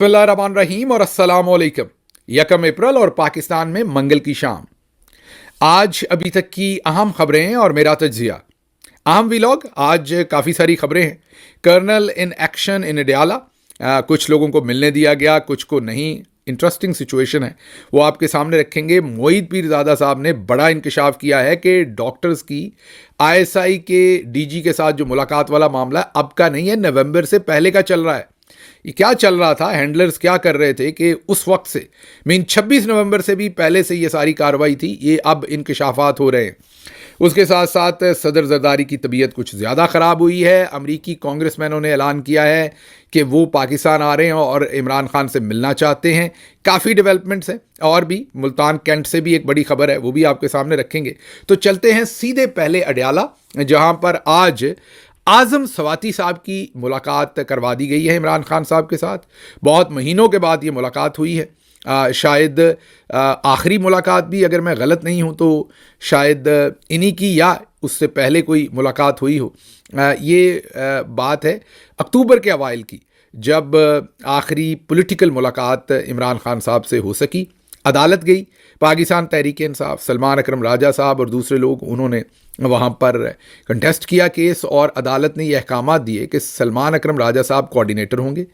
बिस्मिल्लाहिर्रहमानिर्रहीम और अस्सलामुअलैकुम। 1 अप्रैल और पाकिस्तान में मंगल की शाम। आज अभी तक की अहम खबरें हैं और मेरा तज्जिया। अहम व्लॉग। आज काफ़ी सारी खबरें हैं। Colonel in action in Adiala, कुछ लोगों को मिलने दिया गया, कुछ को नहीं। इंटरेस्टिंग सिचुएशन है, वो आपके सामने रखेंगे। मोईद पीरजादा साहब ने बड़ा इंकशाफ किया है कि डॉक्टर्स की आईएसआई के डीजी के साथ जो मुलाकात वाला मामला अब का नहीं है, नवंबर से पहले का चल रहा है। ये क्या चल रहा था, हैंडलर्स क्या कर रहे थे कि उस वक्त से मीन 26 नवंबर से भी पहले से ये सारी कार्रवाई थी, ये अब इंकशाफात हो रहे हैं। उसके साथ साथ सदर जरदारी की तबीयत कुछ ज़्यादा ख़राब हुई है। अमरीकी कांग्रेसमैनों ने ऐलान किया है कि वो पाकिस्तान आ रहे हैं और इमरान खान से मिलना चाहते हैं। काफ़ी डेवलपमेंट्स हैं और भी मुल्तान कैंट से भी एक बड़ी खबर है, वो भी आपके सामने रखेंगे। तो चलते हैं सीधे पहले अडयाला, जहाँ पर आज आज़म सवाती साहब की मुलाकात करवा दी गई है इमरान खान साहब के साथ। बहुत महीनों के बाद ये मुलाकात हुई है। शायद आखिरी मुलाकात भी, अगर मैं गलत नहीं हूँ तो शायद इन्हीं की या उससे पहले कोई मुलाकात हुई हो। ये बात है अक्टूबर के अवाइल की, जब आखिरी पॉलिटिकल मुलाकात इमरान खान साहब से हो सकी। अदालत गई, पाकिस्तान तहरीक इंसाफ, सलमान अकरम राजा साहब और दूसरे लोग, उन्होंने वहाँ पर कंटेस्ट किया केस और अदालत ने ये अहकामात दिए कि सलमान अकरम राजा साहब कोऑर्डिनेटर होंगे।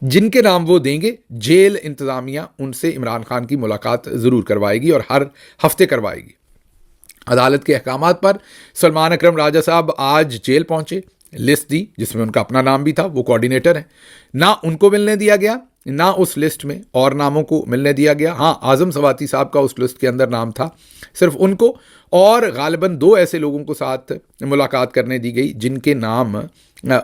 जिनके नाम वो देंगे, जेल इंतज़ामिया उनसे इमरान खान की मुलाकात ज़रूर करवाएगी और हर हफ्ते करवाएगी। अदालत के अहकामात पर सलमान अकरम राजा साहब आज जेल पहुँचे। लिस्ट दी जिसमें उनका अपना नाम भी था, वो कोऑर्डिनेटर हैं। ना उनको मिलने दिया गया, ना उस लिस्ट में और नामों को मिलने दिया गया। हाँ, आज़म सवाती साहब का उस लिस्ट के अंदर नाम था, सिर्फ उनको और गालिबन 2 ऐसे लोगों को साथ मुलाकात करने दी गई जिनके नाम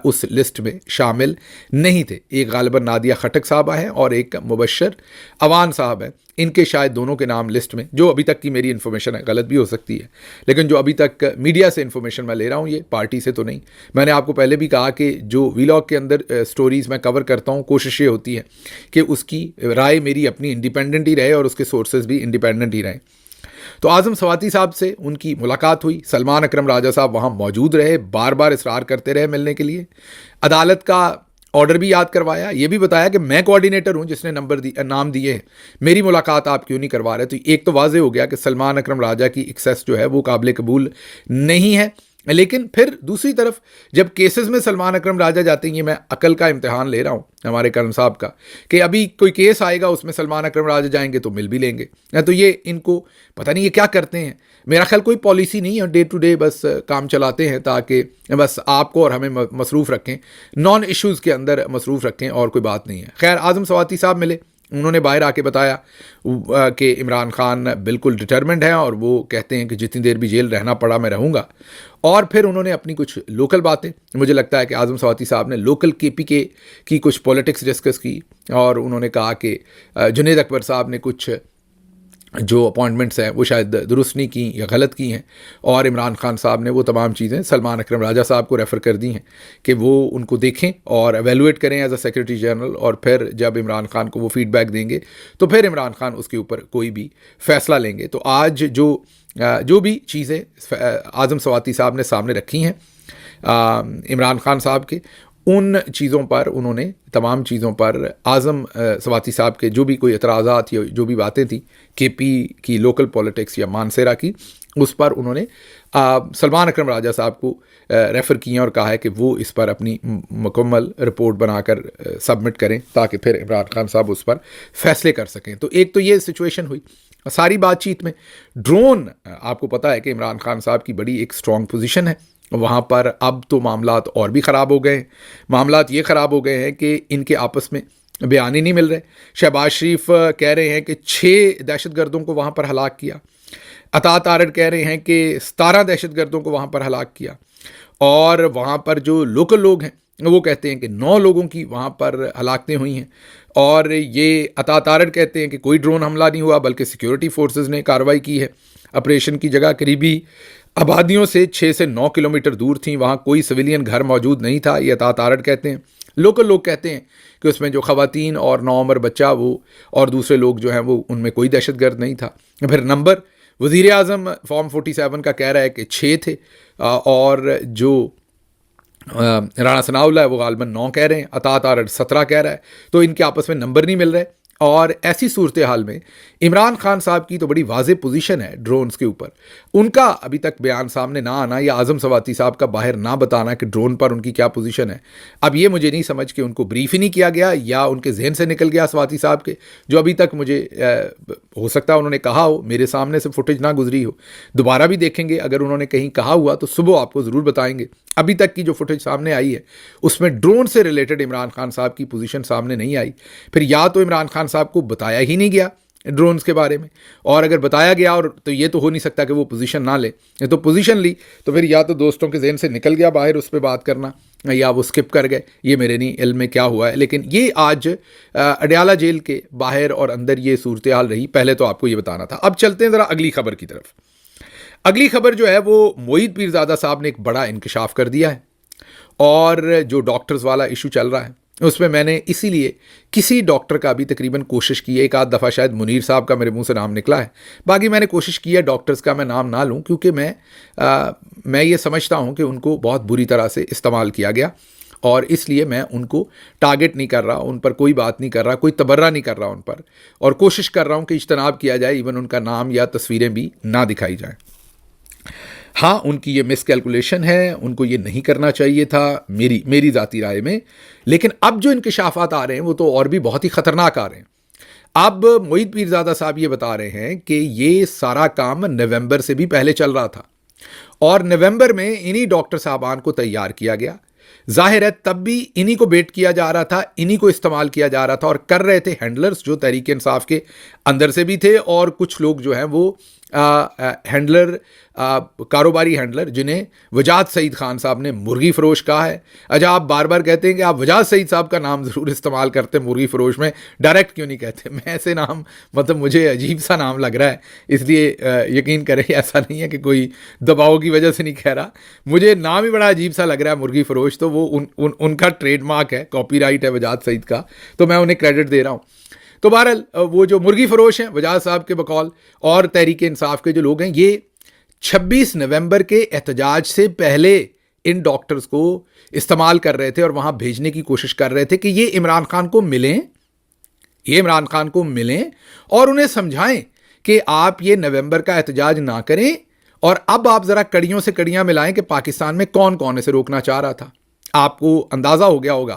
उस लिस्ट में शामिल नहीं थे। एक गालिबन नादिया खटक साहबा है और एक मुबशर अवान साहब है। इनके शायद दोनों के नाम लिस्ट में, जो अभी तक की मेरी इन्फॉर्मेशन है, गलत भी हो सकती है, लेकिन जो अभी तक मीडिया से इन्फॉर्मेशन मैं ले रहा हूँ, ये पार्टी से तो नहीं। मैंने आपको पहले भी कहा कि जो वीलॉग के अंदर स्टोरीज़ मैं कवर करता हूँ, कोशिश ये होती है कि उसकी राय मेरी अपनी इंडिपेंडेंट ही रहे और उसके सोर्सेज भी इंडिपेंडेंट ही रहें। तो आज़म सवाती साहब से उनकी मुलाकात हुई। सलमान अकरम राजा साहब वहाँ मौजूद रहे, बार बार इसरार करते रहे मिलने के लिए। अदालत का ऑर्डर भी याद करवाया, ये भी बताया कि मैं कोऑर्डिनेटर हूँ जिसने नाम दिए हैं, मेरी मुलाकात आप क्यों नहीं करवा रहे। तो एक तो वाज़े हो गया कि सलमान अकरम राजा की एक्सेस जो है वो काबिल कबूल नहीं है। लेकिन फिर दूसरी तरफ जब केसेस में सलमान अकरम राजा जाते हैं, ये मैं अकल का इम्तिहान ले रहा हूँ हमारे कर्नल साहब का, कि अभी कोई केस आएगा उसमें सलमान अकरम राजा जाएंगे तो मिल भी लेंगे। तो ये इनको पता नहीं ये क्या करते हैं। मेरा ख्याल कोई पॉलिसी नहीं है, डे टू डे बस काम चलाते हैं ताकि बस आपको और हमें मसरूफ़ रखें, नॉन इश्यूज़ के अंदर मसरूफ़ रखें और कोई बात नहीं है। खैर, आज़म सवाती साहब मिले, उन्होंने बाहर आके बताया कि इमरान खान बिल्कुल डिटर्मिन्ड है और वो कहते हैं कि जितनी देर भी जेल रहना पड़ा मैं रहूँगा। और फिर उन्होंने अपनी कुछ लोकल बातें, मुझे लगता है कि आज़म सवाती साहब ने लोकल केपीके की कुछ पॉलिटिक्स डिस्कस की और उन्होंने कहा कि जुनैद अकबर साहब ने कुछ जो अपॉइंटमेंट्स हैं वो शायद दुरुस्त नहीं की या गलत की हैं, और इमरान खान साहब ने वो तमाम चीज़ें सलमान अकरम राजा साहब को रेफ़र कर दी हैं कि वो उनको देखें और एवेलुएट करें एज अ सेक्रेटरी जनरल, और फिर जब इमरान खान को वो फीडबैक देंगे तो फिर इमरान खान उसके ऊपर कोई भी फ़ैसला लेंगे। तो आज जो भी चीज़ें आज़म सवाती साहब ने सामने रखी हैं इमरान खान साहब के, उन चीज़ों पर उन्होंने, तमाम चीज़ों पर आज़म सवाती साहब के जो भी कोई एतराज़ात या जो भी बातें थी केपी की लोकल पॉलिटिक्स या मानसेरा की, उस पर उन्होंने सलमान अकरम राजा साहब को रेफ़र किए और कहा है कि वो इस पर अपनी मुकम्मल रिपोर्ट बनाकर सबमिट करें ताकि फिर इमरान खान साहब उस पर फैसले कर सकें। तो एक तो ये सिचुएशन हुई। सारी बातचीत में ड्रोन, आपको पता है कि इमरान खान साहब की बड़ी एक स्ट्रॉन्ग पोजीशन है वहाँ पर। अब तो मामलात और भी ख़राब हो गए हैं। मामलात ये ख़राब हो गए हैं कि इनके आपस में बयान ही नहीं मिल रहे। शहबाज शरीफ कह रहे हैं कि 6 दहशतगर्दों को वहाँ पर हलाक किया। अता तारड़ कह रहे हैं कि 17 दहशतगर्दों को वहाँ पर हलाक किया, और वहाँ पर जो लोकल लोग हैं वो कहते हैं कि 9 लोगों की वहाँ पर हलाकतें हुई हैं। और ये अता तारड़ कहते हैं कि कोई ड्रोन हमला नहीं हुआ बल्कि सिक्योरिटी फोर्सेस ने कार्रवाई की है। ऑपरेशन की जगह करीबी आबादियों से 6 से 9 किलोमीटर दूर थी, वहाँ कोई सिविलियन घर मौजूद नहीं था, ये अता तारड़ कहते हैं। लोकल लोग कहते हैं कि उसमें जो ख़वातीन और नौउम्र बच्चा वो और दूसरे लोग जो हैं वो, उनमें कोई दहशतगर्द नहीं था। फिर नंबर वज़ीर आज़म फॉर्म 47 का कह रहा है कि 6 थे, और जो राणा सनाउल्ला है वो गालबन 9 कह रहे हैं, अतात आरड 17 कह रहा है, तो इनके आपस में नंबर नहीं मिल रहे। और ऐसी सूरत हाल में इमरान खान साहब की तो बड़ी वाज़ेह पोजीशन है ड्रोन्स के ऊपर, उनका अभी तक बयान सामने ना आना या आज़म सवाती साहब का बाहर ना बताना कि ड्रोन पर उनकी क्या पोजीशन है, अब ये मुझे नहीं समझ कि उनको ब्रीफ ही नहीं किया गया या उनके जहन से निकल गया सवाती साहब के, जो अभी तक मुझे हो सकता है उन्होंने कहा हो, मेरे सामने से फुटेज ना गुजरी हो, दोबारा भी देखेंगे, अगर उन्होंने कहीं कहा हुआ तो सुबह आपको ज़रूर बताएंगे। अभी तक की जो फुटेज सामने आई है उसमें ड्रोन से रिलेटेड इमरान खान साहब की पोजीशन सामने नहीं आई। फिर या तो इमरान खान साहब को बताया ही नहीं गया ड्रोन्स के बारे में, और अगर बताया गया और तो ये तो हो नहीं सकता कि वो पोजीशन ना ले, तो पोजीशन ली तो फिर या तो दोस्तों के जहन से निकल गया बाहर उस पर बात करना, या वो स्किप कर गए, ये मेरे नहीं इल्म में क्या हुआ है। लेकिन ये आज अडयाला जेल के बाहर और अंदर ये सूरत हाल रही, पहले तो आपको ये बताना था। अब चलते हैं ज़रा अगली खबर की तरफ। अगली खबर जो है वो मोईद पीरजादा साहब ने एक बड़ा इंकशाफ कर दिया है, और जो डॉक्टर्स वाला इशू चल रहा है उसमें मैंने इसीलिए किसी डॉक्टर का भी तकरीबन कोशिश की है, एक आध दफ़ा शायद मुनीर साहब का मेरे मुंह से नाम निकला है, बाकी मैंने कोशिश की है डॉक्टर्स का मैं नाम ना लूं, क्योंकि मैं ये समझता हूं कि उनको बहुत बुरी तरह से इस्तेमाल किया गया, और इसलिए मैं उनको टारगेट नहीं कर रहा, उन पर कोई बात नहीं कर रहा, कोई तबर्रा नहीं कर रहा उन पर, और कोशिश कर रहा हूँ कि इज्तनाब किया जाए, इवन उनका नाम या तस्वीरें भी ना दिखाई जाएँ। हाँ, उनकी ये मिसकैलकुलेशन है, उनको ये नहीं करना चाहिए था मेरी ज़ाती राय में। लेकिन अब जो इंकशाफात आ रहे हैं वो तो और भी बहुत ही ख़तरनाक आ रहे हैं। अब मोईद पीरजादा साहब ये बता रहे हैं कि ये सारा काम नवंबर से भी पहले चल रहा था, और नवंबर में इन्हीं डॉक्टर साहबान को तैयार किया गया। जाहिर है तब भी इन्हीं को बेट किया जा रहा था, इन्हीं को इस्तेमाल किया जा रहा था, और कर रहे थे हैंडलर्स जो तहरीक इंसाफ के अंदर से भी थे, और कुछ लोग जो हैं वो हैंडलर, कारोबारी हैंडलर, जिन्हें वजाद सईद खान साहब ने मुर्गी फरोश कहा है। अच्छा, आप बार बार कहते हैं कि आप वजाद सईद साहब का नाम ज़रूर इस्तेमाल करते हैं मुर्गी फरोश में, डायरेक्ट क्यों नहीं कहते? मैं ऐसे नाम, मतलब मुझे अजीब सा नाम लग रहा है, इसलिए यकीन करें ऐसा नहीं है कि कोई दबाव की वजह से नहीं कह रहा, मुझे नाम ही बड़ा अजीब सा लग रहा है मुर्गी फरोश, तो वो उनका ट्रेडमार्क है, कॉपीराइट है वजाद सईद का, तो मैं उन्हें क्रेडिट दे रहा हूँ। तो बहरहाल वो जो मुर्गी फरोश हैं वजाद साहब के बकौल, और तहरीक इंसाफ के जो लोग हैं, ये 26 नवंबर के एहतजाज से पहले इन डॉक्टर्स को इस्तेमाल कर रहे थे और वहाँ भेजने की कोशिश कर रहे थे कि ये इमरान खान को मिलें और उन्हें समझाएं कि आप ये नवंबर का एहतजाज ना करें, और अब आप ज़रा कड़ियों से कड़ियाँ मिलाएं कि पाकिस्तान में कौन कौन इसे रोकना चाह रहा था। आपको अंदाज़ा हो गया होगा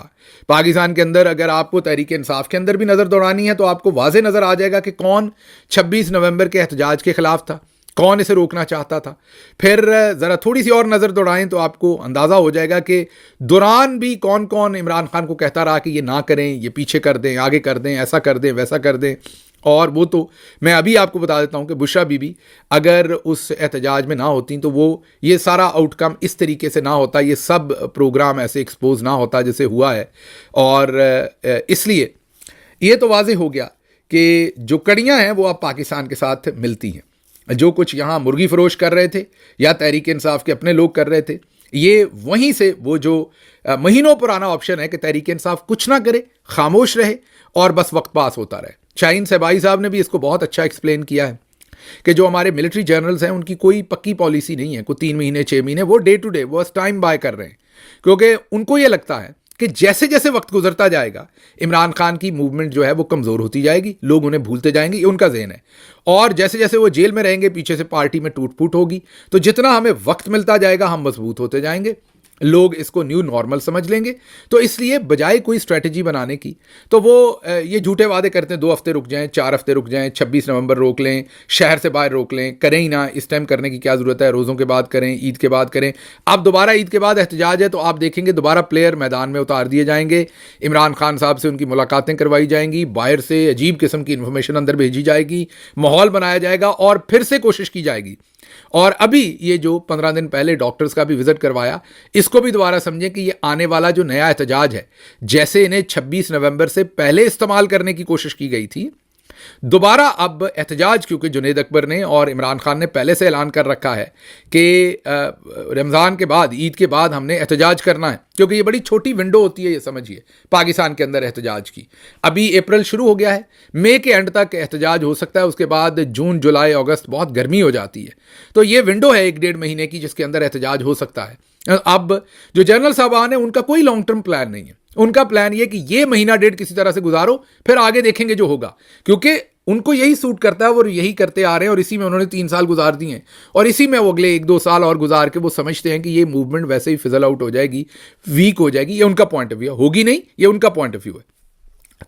पाकिस्तान के अंदर, अगर आपको तहरीक इंसाफ के अंदर भी नज़र दौड़ानी है तो आपको वाज़े नज़र आ जाएगा कि कौन 26 नवंबर के एहतजाज के ख़िलाफ़ था, कौन इसे रोकना चाहता था। फिर ज़रा थोड़ी सी और नज़र दौड़ाएं तो आपको अंदाज़ा हो जाएगा कि दौरान भी कौन कौन इमरान खान को कहता रहा कि ये ना करें, ये पीछे कर दें, आगे कर दें, ऐसा कर दें, वैसा कर दें। और वो तो मैं अभी आपको बता देता हूँ कि बुशरा बीबी अगर उस एहतजाज में ना होती तो वो ये सारा आउटकम इस तरीके से ना होता, ये सब प्रोग्राम ऐसे एक्सपोज ना होता जैसे हुआ है। और इसलिए ये तो वाज़ेह हो गया कि जो कड़ियाँ हैं वो अब पाकिस्तान के साथ मिलती हैं। जो कुछ यहाँ मुर्गी फरोश कर रहे थे या तहरीक इंसाफ के अपने लोग कर रहे थे, ये वहीं से वो जो महीनों पुराना ऑप्शन है कि तहरीक इंसाफ कुछ ना करे, खामोश रहे और बस वक्त पास होता रहे। शाहीन सहबाई साहब ने भी इसको बहुत अच्छा एक्सप्लेन किया है कि जो हमारे मिलिट्री जनरल्स हैं उनकी कोई पक्की पॉलिसी नहीं है, कोई 3 महीने 6 महीने, वो डे टू डे, वो टाइम बाय कर रहे हैं, क्योंकि उनको ये लगता है कि जैसे जैसे वक्त गुजरता जाएगा इमरान खान की मूवमेंट जो है वो कमज़ोर होती जाएगी, लोग उन्हें भूलते जाएंगे, ये उनका ज़हन है। और जैसे जैसे वो जेल में रहेंगे, पीछे से पार्टी में टूट फूट होगी, तो जितना हमें वक्त मिलता जाएगा हम मजबूत होते जाएंगे, लोग इसको न्यू नॉर्मल समझ लेंगे। तो इसलिए बजाय कोई स्ट्रेटजी बनाने की तो वो ये झूठे वादे करते हैं, 2 हफ्ते रुक जाएं, 4 हफ्ते रुक जाएं, 26 नवंबर रोक लें, शहर से बाहर रोक लें, करें ही ना, इस टाइम करने की क्या ज़रूरत है, रोज़ों के बाद करें, ईद के बाद करें। अब दोबारा ईद के बाद एहतजाज है तो आप देखेंगे दोबारा प्लेयर मैदान में उतार दिए जाएंगे, इमरान खान साहब से उनकी मुलाकातें करवाई जाएंगी, बाहर से अजीब किस्म की इन्फॉर्मेशन अंदर भेजी जाएगी, माहौल बनाया जाएगा और फिर से कोशिश की जाएगी। और अभी ये जो 15 दिन पहले डॉक्टर्स का भी विजिट करवाया, इसको भी दोबारा समझें कि ये आने वाला जो नया एहतजाज है, जैसे इन्हें 26 नवंबर से पहले इस्तेमाल करने की कोशिश की गई थी, दोबारा अब एहतजाज, क्योंकि जुनैद अकबर ने और इमरान खान ने पहले से ऐलान कर रखा है कि रमज़ान के बाद, ईद के बाद हमने एहतजाज करना है, क्योंकि ये बड़ी छोटी विंडो होती है, ये समझिए पाकिस्तान के अंदर एहतजाज की। अभी अप्रैल शुरू हो गया है, मई के एंड तक एहतजाज हो सकता है, उसके बाद जून जुलाई अगस्त बहुत गर्मी हो जाती है, तो ये विंडो है 1 डेढ़ महीने की जिसके अंदर एहतजाज हो सकता है। अब जो जनरल साहबान है उनका कोई लॉन्ग टर्म प्लान नहीं है। उनका प्लान ये कि ये महीना डेढ़ किसी तरह से गुजारो, फिर आगे देखेंगे जो होगा, क्योंकि उनको यही सूट करता है, वो यही करते आ रहे हैं और इसी में उन्होंने 3 साल गुजार दिए हैं और इसी में वो अगले 1-2 साल और गुजार के वो समझते हैं कि ये मूवमेंट वैसे ही फिजल आउट हो जाएगी, वीक हो जाएगी। ये उनका पॉइंट ऑफ व्यू है, होगी नहीं, ये उनका पॉइंट ऑफ व्यू है।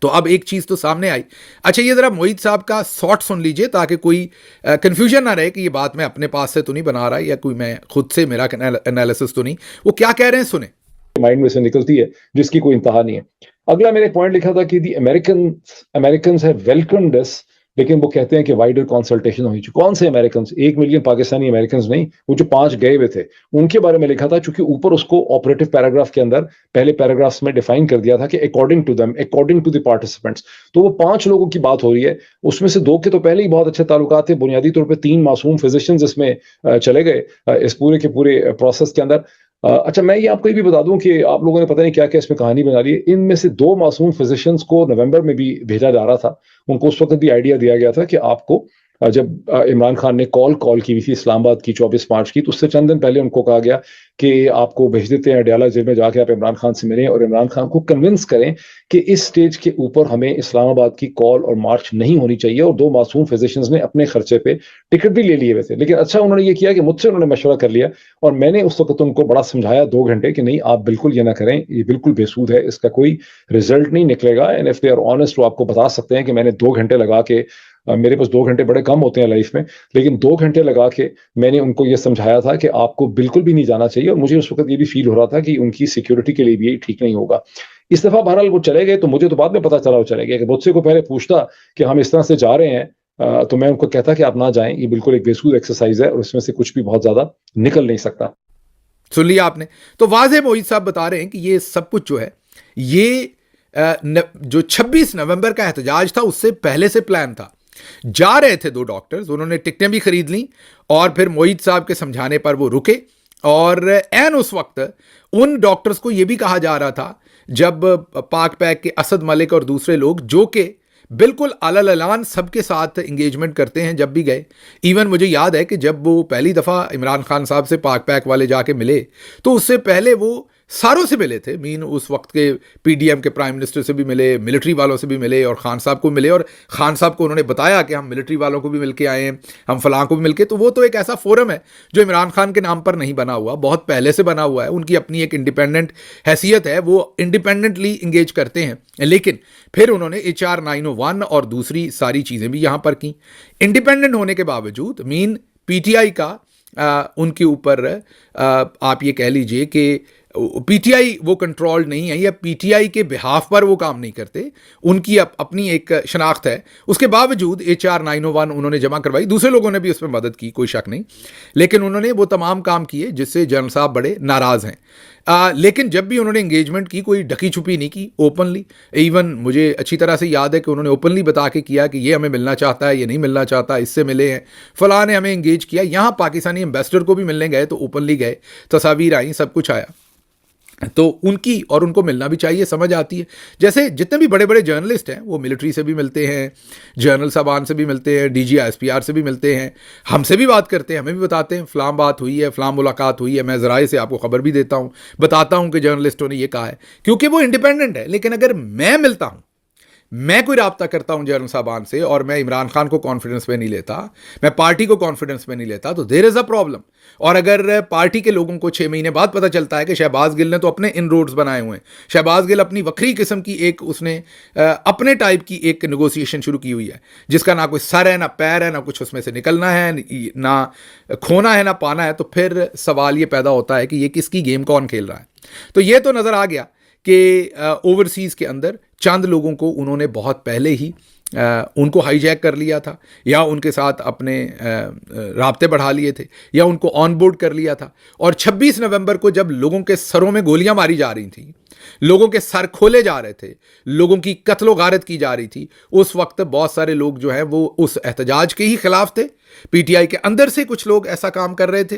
तो अब एक चीज़ तो सामने आई। अच्छा, ये ज़रा मोहित साहब का शॉर्ट सुन लीजिए ताकि कोई कन्फ्यूजन ना रहे कि ये बात मैं अपने पास से तो नहीं बना रहा या कोई मैं खुद से मेरा एनालिसिस तो नहीं। वो क्या कह रहे हैं, सुने। माइंड में से निकलती है जिसकी कोई इंतहा नहीं है। अगला मैंने पॉइंट लिखा था कि दी अमेरिकन हैव वेलकम्ड दिस, लेकिन वो कहते हैं कि वाइडर कंसल्टेशन हुई। कौन से अमेरिकन? 1 मिलियन पाकिस्तानी अमेरिकन नहीं, वो जो 5 गए हुए थे उनके बारे में लिखा था, क्योंकि ऊपर उसको ऑपरेटिव पैराग्राफ के अंदर पहले पैराग्राफ्स में डिफाइन कर दिया था कि according to them, according to the participants. तो वो 5 लोगों की बात हो रही है, उसमें से 2 के तो पहले ही बहुत अच्छे ताल्लुकात थे। बुनियादी तौर पर 3 मासूम फिजिशियंस इसमें चले गए इस पूरे के पूरे प्रोसेस के अंदर। अच्छा, मैं ये आपको ये भी बता दूं कि आप लोगों ने पता नहीं क्या क्या इसमें कहानी बना ली है। इनमें से 2 मासूम फिजिशियंस को नवंबर में भी भेजा जा रहा था। उनको उस वक्त भी आइडिया दिया गया था कि आपको जब इमरान खान ने कॉल की हुई थी इस्लामाबाद की 24 मार्च की, तो उससे चंद दिन पहले उनको कहा गया कि आपको भेज देते हैं अडयाला जेल में, जाके आप इमरान खान से मिलें और इमरान खान को कन्विंस करें कि इस स्टेज के ऊपर हमें इस्लामाबाद की कॉल और मार्च नहीं होनी चाहिए। और 2 मासूम फिजिशियंस ने अपने खर्चे पे टिकट भी ले लिए हुए थे। लेकिन अच्छा उन्होंने ये किया कि मुझसे उन्होंने मशवरा कर लिया और मैंने उस वक्त उनको बड़ा समझाया 2 घंटे कि नहीं, आप बिल्कुल ये ना करें, ये बिल्कुल बेसूद है, इसका कोई रिजल्ट नहीं निकलेगा। And if they are honest, वो आपको बता सकते हैं कि मैंने 2 घंटे लगा के, मेरे पास 2 घंटे बड़े कम होते हैं लाइफ में, लेकिन 2 घंटे लगा के मैंने उनको ये समझाया था कि आपको बिल्कुल भी नहीं जाना चाहिए। और मुझे उस वक्त ये भी फील हो रहा था कि उनकी सिक्योरिटी के लिए भी ये ठीक नहीं होगा। इस दफा बहरहाल वो चले गए, तो मुझे तो बाद में पता चला वो चले गए। मुझसे को पहले पूछता कि हम इस तरह से जा रहे हैं, तो मैं उनको कहता कि आप ना जाएं, ये बिल्कुल एक बेसूद एक्सरसाइज है और इसमें से कुछ भी बहुत ज्यादा निकल नहीं सकता। सुन लिया आपने। तो वाज़ेह मोहित साहब बता रहे हैं कि ये सब कुछ जो है, ये जो 26 नवंबर का एहतजाज था उससे पहले से प्लान था। जा रहे थे 2 डॉक्टर्स, उन्होंने टिकटें भी खरीद ली और फिर मोहित साहब के समझाने पर वो रुके। और एन उस वक्त उन डॉक्टर्स को यह भी कहा जा रहा था, जब पाक पैक के असद मलिक और दूसरे लोग जो कि बिल्कुल अलल ऐलान सबके साथ इंगेजमेंट करते हैं, जब भी गए। इवन मुझे याद है कि जब वो पहली दफ़ा इमरान खान साहब से पाक पैक वाले जाके मिले, तो उससे पहले वो सारों से मिले थे। मीन उस वक्त के पीडीएम के प्राइम मिनिस्टर से भी मिले, मिलिट्री वालों से भी मिले और खान साहब को मिले। और खान साहब को उन्होंने बताया कि हम मिलिट्री वालों को भी मिल के आए हैं, हम फलां को भी मिल के। तो वो तो एक ऐसा फोरम है जो इमरान खान के नाम पर नहीं बना हुआ, बहुत पहले से बना हुआ है। उनकी अपनी एक इंडिपेंडेंट हैसियत है, वो इंडिपेंडेंटली इंगेज करते हैं। लेकिन फिर उन्होंने HR 901 और दूसरी सारी चीज़ें भी यहाँ पर की। इंडिपेंडेंट होने के बावजूद मीन PTI का उनके ऊपर आप ये कह लीजिए कि PTI वो कंट्रोल नहीं है या PTI के बिहाफ पर वो काम नहीं करते, उनकी अपनी एक शनाख्त है। उसके बावजूद HR 901 उन्होंने जमा करवाई, दूसरे लोगों ने भी उसमें मदद की, कोई शक नहीं। लेकिन उन्होंने वो तमाम काम किए जिससे जनरल साहब बड़े नाराज़ हैं। लेकिन जब भी उन्होंने इंगेजमेंट की, कोई ढकी छुपी नहीं की, ओपनली। इवन मुझे अच्छी तरह से याद है कि उन्होंने ओपनली बता के किया कि ये हमें मिलना चाहता है, ये नहीं मिलना चाहता, इससे मिले हैं, फलां ने हमें इंगेज किया। यहाँ पाकिस्तानी एम्बेसडर को भी मिलने गए तो ओपनली गए, तस्वीर आई, सब कुछ आया। तो उनकी और उनको मिलना भी चाहिए, समझ आती है। जैसे जितने भी बड़े बड़े जर्नलिस्ट हैं वो मिलिट्री से भी मिलते हैं, जनरल साहबान से भी मिलते हैं, DG ISPR से भी मिलते हैं, हमसे भी बात करते हैं, हमें भी बताते हैं फ़लाँ बात हुई है, फ़लाँ मुलाकात हुई है। मैं ज़राए से आपको ख़बर भी देता हूँ, बताता हूँ कि जर्नलिस्टों ने ये कहा है, क्योंकि वो इंडिपेंडेंट है। लेकिन अगर मैं मिलता हूँ, मैं कोई राब्ता करता हूं जनरल साहबान से और मैं इमरान खान को कॉन्फिडेंस में नहीं लेता, मैं पार्टी को कॉन्फिडेंस में नहीं लेता, तो देयर इज़ अ प्रॉब्लम। और अगर पार्टी के लोगों को 6 महीने बाद पता चलता है कि शहबाज गिल ने तो अपने इन रोड्स बनाए हुए हैं, शहबाज गिल अपनी वक्री किस्म की एक उसने अपने टाइप की एक नेगोशिएशन शुरू की हुई है, जिसका ना कोई सर है, ना पैर है, ना कुछ उसमें से निकलना है, ना खोना है, ना पाना है, तो फिर सवाल ये पैदा होता है कि ये किसकी गेम कौन खेल रहा है। तो ये तो नज़र आ गया कि ओवरसीज़ के अंदर चंद लोगों को उन्होंने बहुत पहले ही उनको हाईजैक कर लिया था, या उनके साथ अपने राब्ते बढ़ा लिए थे, या उनको ऑन बोर्ड कर लिया था। और 26 नवंबर को जब लोगों के सरों में गोलियां मारी जा रही थी, लोगों के सर खोले जा रहे थे, लोगों की कत्लो गारत की जा रही थी, उस वक्त बहुत सारे लोग जो हैं वो उस एहतजाज के ही खिलाफ थे। PTI के अंदर से कुछ लोग ऐसा काम कर रहे थे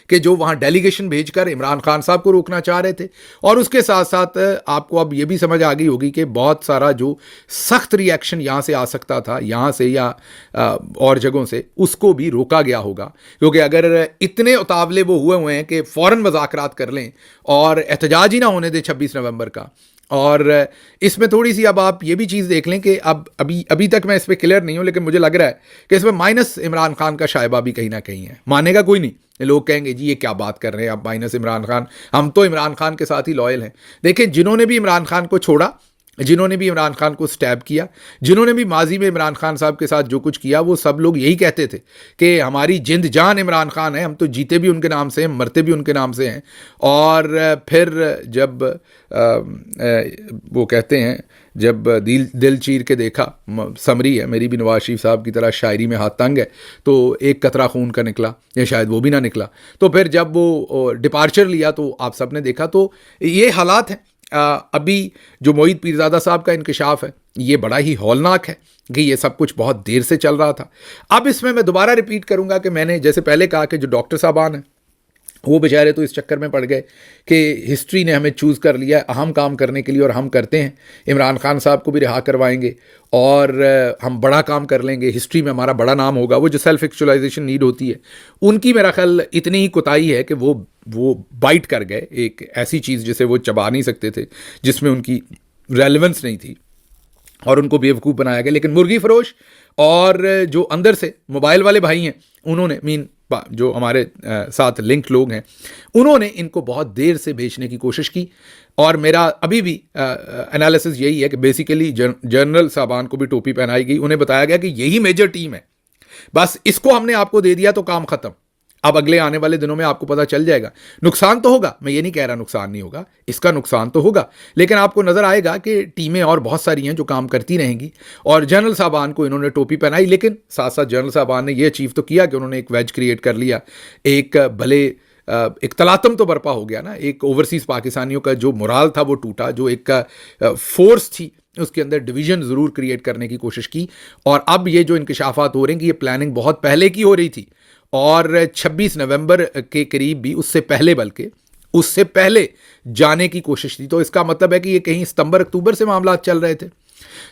कि जो वहाँ डेलीगेशन भेजकर इमरान खान साहब को रोकना चाह रहे थे। और उसके साथ साथ आपको अब ये भी समझ आ गई होगी कि बहुत बहुत सारा जो सख्त रिएक्शन यहाँ से आ सकता था, यहाँ से या और जगहों से, उसको भी रोका गया होगा। क्योंकि अगर इतने उतावले वो हुए हैं कि फ़ौरन मुज़ाकरात कर लें और एहतजाज ही ना होने दें 26 नवंबर का। और इसमें थोड़ी सी अब आप ये भी चीज़ देख लें कि अब अभी तक मैं इस पर क्लियर नहीं हूँ, लेकिन मुझे लग रहा है कि इसमें माइनस इमरान खान का शायबा भी कहीं ना कहीं है। मानेगा कोई नहीं, लोग कहेंगे जी ये क्या बात कर रहे हैं आप, माइनस इमरान खान, हम तो इमरान खान के साथ ही लॉयल हैं। देखिए, जिन्होंने भी इमरान खान को छोड़ा, जिन्होंने भी इमरान खान को स्टैब किया, जिन्होंने भी माजी में इमरान खान साहब के साथ जो कुछ किया, वो सब लोग यही कहते थे कि हमारी जिंद जान इमरान खान है, हम तो जीते भी उनके नाम से हैं, मरते भी उनके नाम से हैं। और फिर जब वो कहते हैं, जब दिल चीर के देखा, समरी है मेरी भी नवाज शरीफ साहब की तरह शायरी में हाथ तंग है, तो एक कतरा खून का निकला, या शायद वो भी ना निकला। तो फिर जब वो डिपार्चर लिया तो आप सब ने देखा। तो ये हालात हैं। अभी जो मोईद पीरज़ादा साहब का इंकशाफ है, ये बड़ा ही हौलनाक है कि ये सब कुछ बहुत देर से चल रहा था। अब इसमें मैं दोबारा रिपीट करूंगा कि मैंने जैसे पहले कहा कि जो डॉक्टर साहबान हैं, वो बेचारे तो इस चक्कर में पड़ गए कि हिस्ट्री ने हमें चूज़ कर लिया अहम काम करने के लिए, और हम करते हैं। इमरान खान साहब को भी रिहा करवाएंगे और हम बड़ा काम कर लेंगे, हिस्ट्री में हमारा बड़ा नाम होगा। वो जो सेल्फ एक्चुअलाइजेशन नीड होती है, उनकी मेरा ख्याल इतनी ही कोताही है कि वो बाइट कर गए एक ऐसी चीज़ जिसे वो चबा नहीं सकते थे, जिसमें उनकी रेलेवेंस नहीं थी, और उनको बेवकूफ़ बनाया गया। लेकिन मुर्गी फरोश और जो अंदर से मोबाइल वाले भाई हैं, उन्होंने जो हमारे साथ लिंक लोग हैं, उन्होंने इनको बहुत देर से भेजने की कोशिश की। और मेरा अभी भी एनालिसिस यही है कि बेसिकली जनरल साहबान को भी टोपी पहनाई गई, उन्हें बताया गया कि यही मेजर टीम है, बस इसको हमने आपको दे दिया तो काम ख़त्म। अब अगले आने वाले दिनों में आपको पता चल जाएगा। नुकसान तो होगा, मैं ये नहीं कह रहा नुकसान नहीं होगा, इसका नुकसान तो होगा, लेकिन आपको नज़र आएगा कि टीमें और बहुत सारी हैं जो काम करती रहेंगी। और जनरल साहबान को इन्होंने टोपी पहनाई, लेकिन साथ साथ जनरल साहबान ने ये अचीव तो किया कि उन्होंने एक वेज क्रिएट कर लिया। एक भले एक तलातम तो बर्पा हो गया ना, एक ओवरसीज़ पाकिस्तानियों का जो मोराल था वो टूटा, जो एक फोर्स थी उसके अंदर डिवीज़न ज़रूर क्रिएट करने की कोशिश की। और अब ये जो इंकशाफात हो रहे हैं कि ये प्लानिंग बहुत पहले की हो रही थी, और 26 नवंबर के करीब भी उससे पहले, बल्कि उससे पहले जाने की कोशिश थी। तो इसका मतलब है कि ये कहीं सितंबर अक्टूबर से मामला चल रहे थे।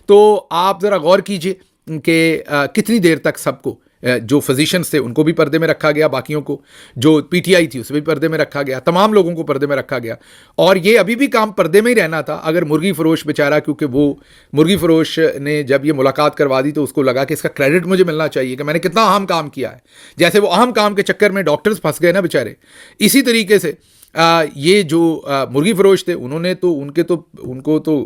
तो आप ज़रा गौर कीजिए कि कितनी देर तक सबको, जो फिजिशियंस थे उनको भी पर्दे में रखा गया, बाकियों को, जो पीटीआई थी उसे भी पर्दे में रखा गया, तमाम लोगों को पर्दे में रखा गया। और ये अभी भी काम पर्दे में ही रहना था। अगर मुर्गी फरोश बेचारा, क्योंकि वो मुर्गी फरोश ने जब ये मुलाकात करवा दी तो उसको लगा कि इसका क्रेडिट मुझे मिलना चाहिए कि मैंने कितना अहम काम किया है। जैसे वो अहम काम के चक्कर में डॉक्टर्स फंस गए ना बेचारे, इसी तरीके से ये जो मुर्गी फरोश थे, उनको तो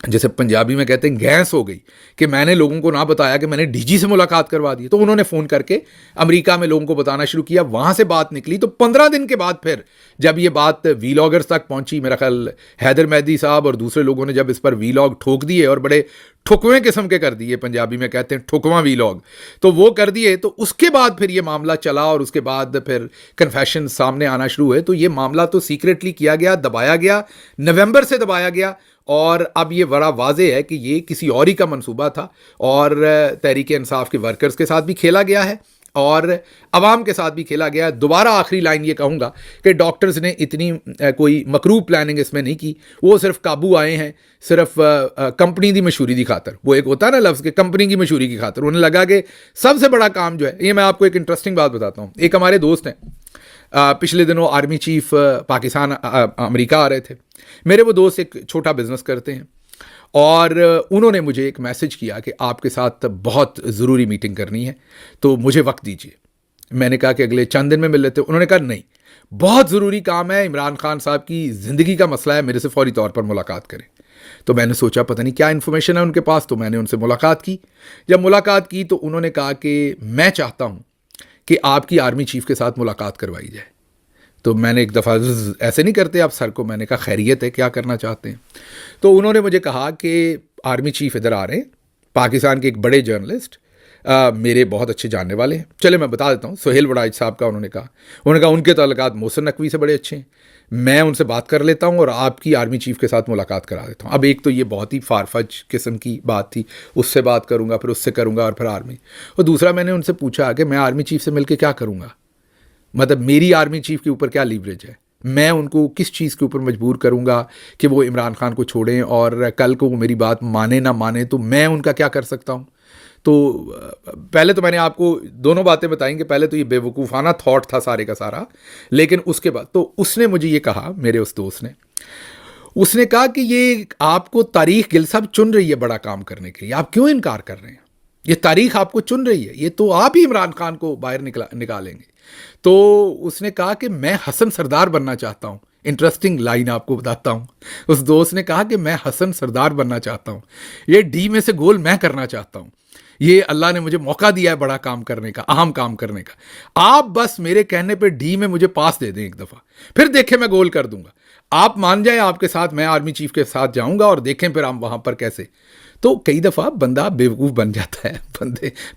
जैसे पंजाबी में कहते हैं गैस हो गई कि मैंने लोगों को ना बताया कि मैंने डीजी से मुलाकात करवा दी। तो उन्होंने फ़ोन करके अमेरिका में लोगों को बताना शुरू किया, वहाँ से बात निकली। तो 15 दिन के बाद फिर जब ये बात वीलॉगर्स तक पहुँची, मेरा ख्याल हैदर मेहदी साहब और दूसरे लोगों ने जब इस पर वीलॉग ठोक दिए, और बड़े ठुकवें किस्म के कर दिए, पंजाबी में कहते हैं ठुकवा वीलॉग, तो वो कर दिए। तो उसके बाद फिर ये मामला चला, और उसके बाद फिर कन्फेशन सामने आना शुरू हुए। तो ये मामला तो सीक्रेटली किया गया, दबाया गया, नवंबर से दबाया गया। और अब ये बड़ा वाज़े है कि ये किसी और ही का मंसूबा था, और तहरीक इंसाफ के वर्कर्स के साथ भी खेला गया है और अवाम के साथ भी खेला गया। दोबारा आखिरी लाइन ये कहूँगा कि डॉक्टर्स ने इतनी कोई मकरूब प्लानिंग इसमें नहीं की, वो सिर्फ काबू आए हैं सिर्फ कंपनी की मशहूरी की खातर। वो एक होता है ना लफ्ज़ के, कंपनी की मशहूरी की खातर उन्हें लगा कि सबसे बड़ा काम जो है, ये मैं आपको एक इंटरेस्टिंग बात बताता हूँ। एक हमारे दोस्त हैं, पिछले दिनों आर्मी चीफ पाकिस्तान अमेरिका आ रहे थे। मेरे वो दोस्त एक छोटा बिजनेस करते हैं, और उन्होंने मुझे एक मैसेज किया कि आपके साथ बहुत ज़रूरी मीटिंग करनी है, तो मुझे वक्त दीजिए। मैंने कहा कि अगले चंद दिन में मिल लेते। उन्होंने कहा नहीं, बहुत ज़रूरी काम है, इमरान खान साहब की ज़िंदगी का मसला है, मेरे से फौरी तौर पर मुलाकात करें। तो मैंने सोचा पता नहीं क्या इन्फॉर्मेशन है उनके पास, तो मैंने उनसे मुलाकात की। जब मुलाकात की तो उन्होंने कहा कि मैं चाहता हूँ कि आपकी आर्मी चीफ के साथ मुलाकात करवाई जाए। तो मैंने एक दफ़ा, ऐसे नहीं करते आप सर को, मैंने कहा खैरियत है, क्या करना चाहते हैं? तो उन्होंने मुझे कहा कि आर्मी चीफ इधर आ रहे हैं, पाकिस्तान के एक बड़े जर्नलिस्ट, मेरे बहुत अच्छे जानने वाले हैं। चले मैं बता देता हूँ, सुहेल वड़ाइच साहब का उन्होंने कहा उनके ताल्लुकात मोहसिन नकवी से बड़े अच्छे हैं, मैं उनसे बात कर लेता हूँ और आपकी आर्मी चीफ के साथ मुलाकात करा देता हूँ। अब एक तो ये बहुत ही फारफच किस्म की बात थी, उससे बात करूँगा, फिर उससे करूँगा, और फिर आर्मी। और दूसरा मैंने उनसे पूछा कि मैं आर्मी चीफ से मिल के क्या करूँगा, मतलब मेरी आर्मी चीफ के ऊपर क्या लीवरेज है, मैं उनको किस चीज़ के ऊपर मजबूर करूँगा कि वो इमरान खान को छोड़ें, और कल को वो मेरी बात माने ना माने तो मैं उनका क्या कर सकता हूँ। तो पहले तो मैंने आपको दोनों बातें बताएंगे, पहले तो ये बेवकूफ़ाना थॉट था सारे का सारा, लेकिन उसके बाद तो उसने मुझे ये कहा, मेरे उस दोस्त ने, उसने कहा कि ये आपको तारीख गिल साहब चुन रही है बड़ा काम करने के लिए, आप क्यों इनकार कर रहे हैं, ये तारीख आपको चुन रही है, ये तो आप ही इमरान खान को बाहर निकालेंगे। तो उसने कहा कि मैं हसन सरदार बनना चाहता हूँ। इंटरेस्टिंग लाइन आपको बताता हूँ, उस दोस्त ने कहा कि मैं हसन सरदार बनना चाहता हूँ, ये डी में से गोल मैं करना चाहता हूँ, ये अल्लाह ने मुझे मौका दिया है बड़ा काम करने का, अहम काम करने का, आप बस मेरे कहने पे डी में मुझे पास दे दें एक दफ़ा, फिर देखें मैं गोल कर दूंगा, आप मान जाए आपके साथ, मैं आर्मी चीफ के साथ जाऊंगा और देखें फिर हम वहां पर कैसे। तो कई दफ़ा बंदा बेवकूफ़ बन जाता है,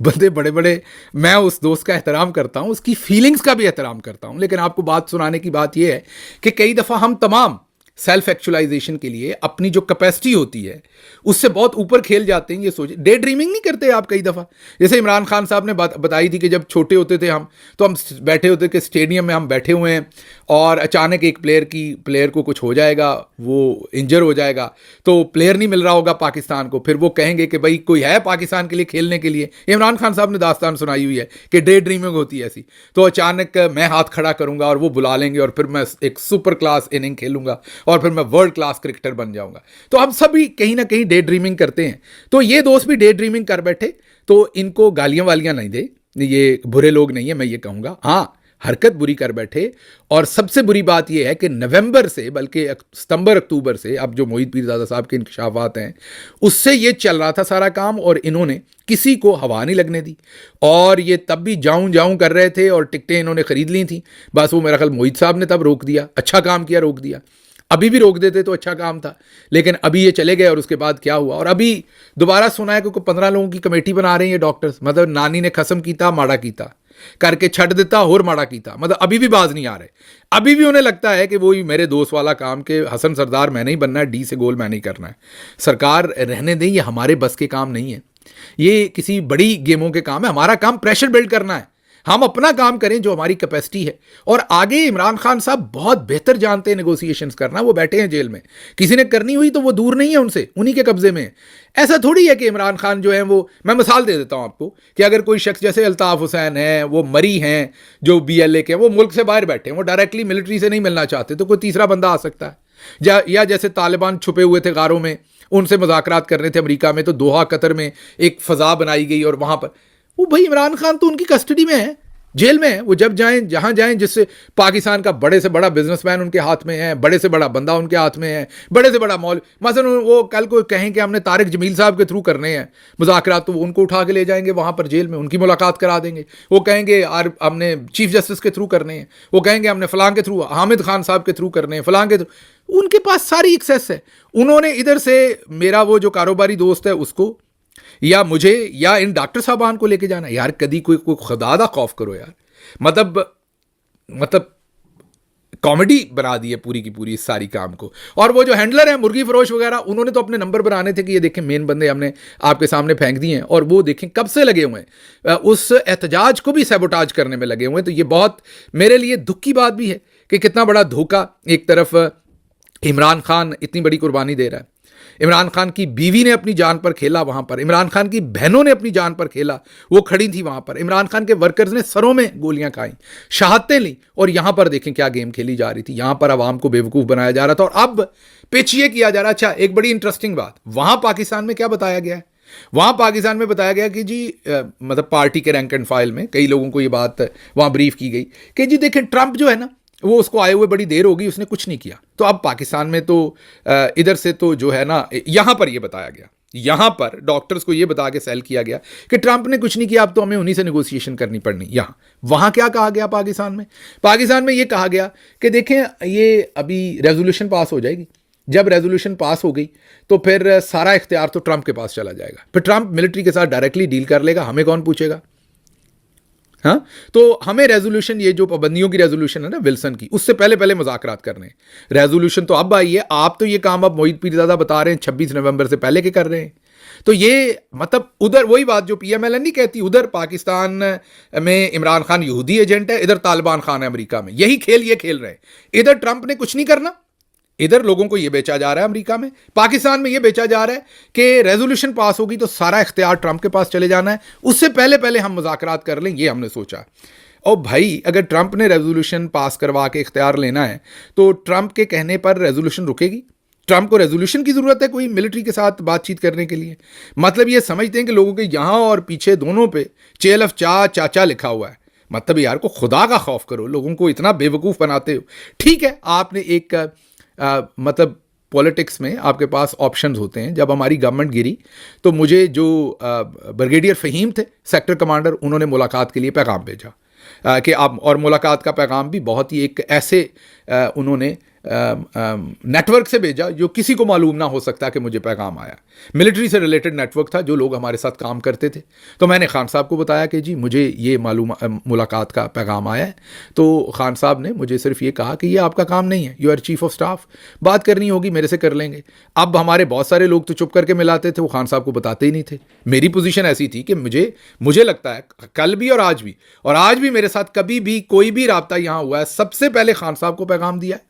बंदे बड़े बड़े, मैं उस दोस्त का एहतराम करता हूँ, उसकी फीलिंग्स का भी एहतराम करता हूँ, लेकिन आपको बात सुनाने की बात यह है कि कई दफ़ा हम तमाम सेल्फ एक्चुअलाइजेशन के लिए अपनी जो कैपेसिटी होती है उससे बहुत ऊपर खेल जाते हैं। ये सोचिए, डे ड्रीमिंग नहीं करते आप कई दफ़ा, जैसे इमरान खान साहब ने बताई थी कि जब छोटे होते थे हम, तो हम बैठे होते कि स्टेडियम में हम बैठे हुए हैं और अचानक एक प्लेयर को कुछ हो जाएगा, वो इंजर हो जाएगा, तो प्लेयर नहीं मिल रहा होगा पाकिस्तान को, फिर वो कहेंगे कि भाई कोई है पाकिस्तान के लिए खेलने के लिए। इमरान खान साहब ने दास्तान सुनाई हुई है कि डे ड्रीमिंग होती है ऐसी, तो अचानक मैं हाथ खड़ा करूंगा और वो बुला लेंगे और फिर मैं एक सुपर क्लास इनिंग खेलूंगा और फिर मैं वर्ल्ड क्लास क्रिकेटर बन जाऊंगा। तो हम सभी कहीं ना कहीं डे ड्रीमिंग करते हैं, तो ये दोस्त भी डे ड्रीमिंग कर बैठे, तो इनको गालियां वालियां नहीं दे, ये बुरे लोग नहीं है मैं ये कहूंगा, हाँ हरकत बुरी कर बैठे। और सबसे बुरी बात यह है कि नवंबर से, बल्कि सितंबर अक्टूबर से, अब जो मोहित पीरजादा साहब के इंकशाफात हैं उससे ये चल रहा था सारा काम, और इन्होंने किसी को हवा नहीं लगने दी, और ये तब भी जाऊं जाऊं कर रहे थे और टिकटें इन्होंने खरीद ली थी, बस वो मेरा ख्याल मोहित साहब ने तब रोक दिया, अच्छा काम किया, रोक दिया, अभी भी रोक देते तो अच्छा काम था, लेकिन अभी ये चले गए। और उसके बाद क्या हुआ, और अभी दोबारा सुना है कि 15 लोगों की कमेटी बना रहे हैं ये डॉक्टर्स, मतलब नानी ने खसम कीता माड़ा कीता करके छड़ देता और माड़ा कीता, मतलब अभी भी बाज नहीं आ रहे, अभी भी उन्हें लगता है कि वो ही मेरे दोस्त वाला काम के हसन सरदार मैंने ही बनना है, डी से गोल मैंने ही करना है। सरकार रहने दें, ये हमारे बस के काम नहीं है, ये किसी बड़ी गेमों के काम है, हमारा काम प्रेशर बिल्ड करना है, हम अपना काम करें जो हमारी कैपेसिटी है। और आगे इमरान खान साहब बहुत बेहतर जानते हैं नेगोशिएशंस करना, वो बैठे हैं जेल में, किसी ने करनी हुई तो वो दूर नहीं है उनसे, उन्हीं के कब्जे में है। ऐसा थोड़ी है कि इमरान खान जो है वो, मैं मिसाल दे देता हूं आपको कि अगर कोई शख्स जैसे अल्ताफ हुसैन है, वो मरी हैं जो BLA के, वो मुल्क से बाहर बैठे हैं, वो डायरेक्टली मिलिट्री से नहीं मिलना चाहते, तो कोई तीसरा बंदा आ सकता है। या जैसे तालिबान छुपे हुए थे गारों में, उनसे मुज़ाकरात कर रहे थे अमेरिका में, तो दोहा कतर में एक फ़ज़ा बनाई गई और वहाँ पर वो, भाई इमरान खान तो उनकी कस्टडी में है, जेल में है, वो जब जाएं जहां जाएं, जिससे पाकिस्तान का बड़े से बड़ा बिजनेसमैन उनके हाथ में है, बड़े से बड़ा बंदा उनके हाथ में है, बड़े से बड़ा मौल, मसलन वो कल को कहें कि हमने तारिक जमील साहब के थ्रू करने हैं मुज़ाकरात, तो उनको उठा के ले जाएंगे वहां पर जेल में, उनकी मुलाकात करा देंगे। वो कहेंगे हमने चीफ जस्टिस के थ्रू करने हैं, वो कहेंगे हमने फलां के थ्रू, हामिद खान साहब के थ्रू करने हैं, फलां के थ्रू, उनके पास सारी एक्सेस है। उन्होंने इधर से मेरा वो जो कारोबारी दोस्त है उसको, या मुझे, या इन डॉक्टर साहबान को लेके जाना, यार कभी कोई खुदा दा खौफ करो यार, मतलब कॉमेडी बना दी है पूरी की पूरी इस सारी काम को। और वो जो हैंडलर है मुर्गी फरोश वगैरह, उन्होंने तो अपने नंबर बनाने थे कि ये देखें मेन बंदे हमने आपके सामने फेंक दिए हैं, और वो देखें कब से लगे हुए हैं, उस एहतजाज को भी सैबोटाज करने में लगे हुए हैं। तो ये बहुत मेरे लिए दुख की बात भी है कि कितना बड़ा धोखा, एक तरफ इमरान खान इतनी बड़ी कुर्बानी दे रहा है, इमरान खान की बीवी ने अपनी जान पर खेला वहां पर, इमरान खान की बहनों ने अपनी जान पर खेला, वो खड़ी थी वहां पर, इमरान खान के वर्कर्स ने सरों में गोलियां खाई, शहादतें ली, और यहां पर देखें क्या गेम खेली जा रही थी, यहां पर अवाम को बेवकूफ बनाया जा रहा था, और अब पिच ये किया जा रहा। अच्छा, एक बड़ी इंटरेस्टिंग बात, वहां पाकिस्तान में क्या बताया गया है, वहां पाकिस्तान में बताया गया कि जी मतलब पार्टी के रैंक एंड फाइल में कई लोगों को ये बात वहां ब्रीफ की गई कि जी देखें ट्रंप जो है ना, वो उसको आए हुए बड़ी देर होगी, उसने कुछ नहीं किया। तो अब पाकिस्तान में तो इधर से तो जो है ना, यहां पर ये बताया गया, यहां पर डॉक्टर्स को ये बता के सेल किया गया कि ट्रंप ने कुछ नहीं किया, अब तो हमें उन्हीं से नेगोशिएशन करनी पड़नी। वहां क्या कहा गया पाकिस्तान में ये कहा गया कि देखें ये अभी रेजोल्यूशन पास हो जाएगी, जब रेजोल्यूशन पास हो गई तो फिर सारा इख्तियार तो ट्रंप के पास चला जाएगा, फिर ट्रंप मिलिट्री के साथ डायरेक्टली डील कर लेगा, हमें कौन पूछेगा। हाँ, तो हमें रेजोल्यूशन, ये जो पाबंदियों की रेजोल्यूशन है ना विल्सन की, उससे पहले मुज़ाकरात करने हैं। रेजोल्यूशन तो अब आई है, आप तो ये काम अब मोहित पीरजादा बता रहे हैं 26 नवंबर से पहले के कर रहे हैं। तो ये मतलब उधर वही बात जो पीएमएलएन नहीं कहती, उधर पाकिस्तान में इमरान खान यहूदी एजेंट है, इधर तालिबान खान है अमेरिका में, यही खेल ये खेल रहे हैं। इधर ट्रंप ने कुछ नहीं करना, इधर लोगों को यह बेचा जा रहा है अमेरिका में, पाकिस्तान में यह बेचा जा रहा है कि रेजोल्यूशन पास होगी तो सारा इख्तियार ट्रंप के पास चले जाना है, उससे पहले पहले हम मुज़ाकरात कर लें, ये हमने सोचा। और भाई अगर ट्रंप ने रेजोल्यूशन पास करवा के इख्तियार लेना है तो ट्रंप के कहने पर रेजोल्यूशन रुकेगी? ट्रंप को रेजोल्यूशन की ज़रूरत है कोई मिलिट्री के साथ बातचीत करने के लिए? मतलब ये समझते हैं कि लोगों के यहाँ और पीछे दोनों पे चेलफ चाचा लिखा हुआ है। मतलब यार को खुदा का खौफ करो, लोगों को इतना बेवकूफ़ बनाते हो। ठीक है, आपने एक मतलब पॉलिटिक्स में आपके पास ऑप्शंस होते हैं। जब हमारी गवर्नमेंट गिरी तो मुझे जो ब्रिगेडियर फ़हीम थे सेक्टर कमांडर, उन्होंने मुलाकात के लिए पैगाम भेजा कि आप, और मुलाकात का पैगाम भी बहुत ही एक ऐसे उन्होंने नेटवर्क से भेजा जो किसी को मालूम ना हो सकता कि मुझे पैगाम आया। मिलिट्री से रिलेटेड नेटवर्क था, जो लोग हमारे साथ काम करते थे। तो मैंने खान साहब को बताया कि जी मुझे ये मुलाकात का पैगाम आया है। तो खान साहब ने मुझे सिर्फ ये कहा कि ये आपका काम नहीं है, you are chief of staff, बात करनी होगी मेरे से कर लेंगे। अब हमारे बहुत सारे लोग तो चुप करके मिलाते थे, वो खान साहब को बताते ही नहीं थे। मेरी पोजीशन ऐसी थी कि मुझे लगता है कल भी और आज भी मेरे साथ कभी भी कोई भी राब्ता यहाँ हुआ है, सबसे पहले खान साहब को पैगाम दिया है,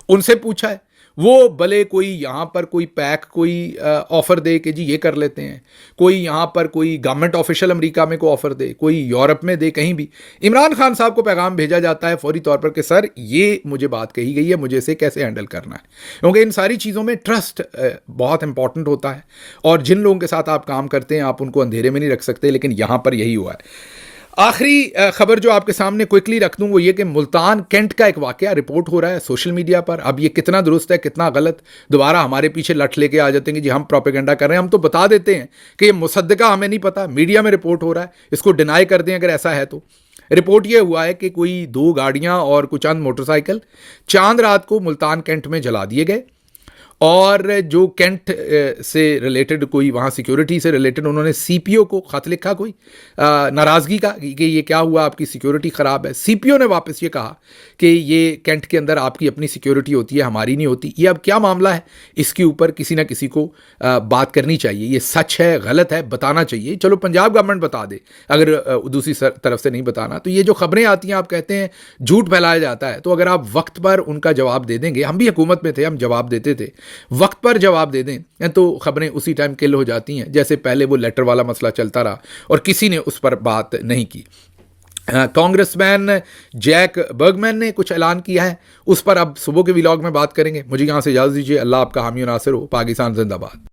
उनसे पूछा है। वो भले कोई यहाँ पर कोई पैक कोई ऑफ़र दे कि जी ये कर लेते हैं, कोई यहाँ पर कोई गवर्नमेंट ऑफिशियल अमेरिका में को ऑफ़र दे, कोई यूरोप में दे, कहीं भी इमरान खान साहब को पैगाम भेजा जाता है फौरी तौर पर कि सर ये मुझे बात कही गई है, मुझे इसे कैसे हैंडल करना है। क्योंकि इन सारी चीज़ों में ट्रस्ट बहुत इंपॉर्टेंट होता है, और जिन लोगों के साथ आप काम करते हैं आप उनको अंधेरे में नहीं रख सकते, लेकिन यहाँ पर यही हुआ है। आखिरी खबर जो आपके सामने क्विकली रख दूं वो ये कि मुल्तान कैंट का एक वाकया रिपोर्ट हो रहा है सोशल मीडिया पर। अब ये कितना दुरुस्त है कितना गलत, दोबारा हमारे पीछे लठ लेके आ जाते हैं कि जी हम प्रोपेगेंडा कर रहे हैं। हम तो बता देते हैं कि ये मुसद्दका हमें नहीं पता, मीडिया में रिपोर्ट हो रहा है, इसको डिनाई कर दें अगर ऐसा है तो। रिपोर्ट ये हुआ है कि कोई 2 गाड़ियां और कुछ चंद मोटरसाइकिल चांद रात को मुल्तान कैंट में जला दिए गए, और जो कैंट से रिलेटेड कोई वहाँ सिक्योरिटी से रिलेटेड उन्होंने सीपीओ को ख़त लिखा कोई नाराज़गी का कि ये क्या हुआ, आपकी सिक्योरिटी ख़राब है। सीपीओ ने वापस ये कहा कि ये कैंट के अंदर आपकी अपनी सिक्योरिटी होती है, हमारी नहीं होती। ये अब क्या मामला है, इसके ऊपर किसी ना किसी को बात करनी चाहिए। ये सच है गलत है बताना चाहिए। चलो पंजाब गवर्नमेंट बता दे, अगर दूसरी तरफ से नहीं बताना तो ये जो खबरें आती हैं आप कहते हैं झूठ फैलाया जाता है, तो अगर आप वक्त पर उनका जवाब दे देंगे, हम भी हुकूमत में थे हम जवाब देते थे, वक्त पर जवाब दे दें तो खबरें उसी टाइम किल हो जाती हैं। जैसे पहले वो लेटर वाला मसला चलता रहा और किसी ने उस पर बात नहीं की। कांग्रेसमैन जैक बर्गमैन ने कुछ ऐलान किया है, उस पर अब सुबह के व्लॉग में बात करेंगे। मुझे यहाँ से इजाज़त दीजिए। अल्लाह आपका हामी और नासिर हो। पाकिस्तान जिंदाबाद।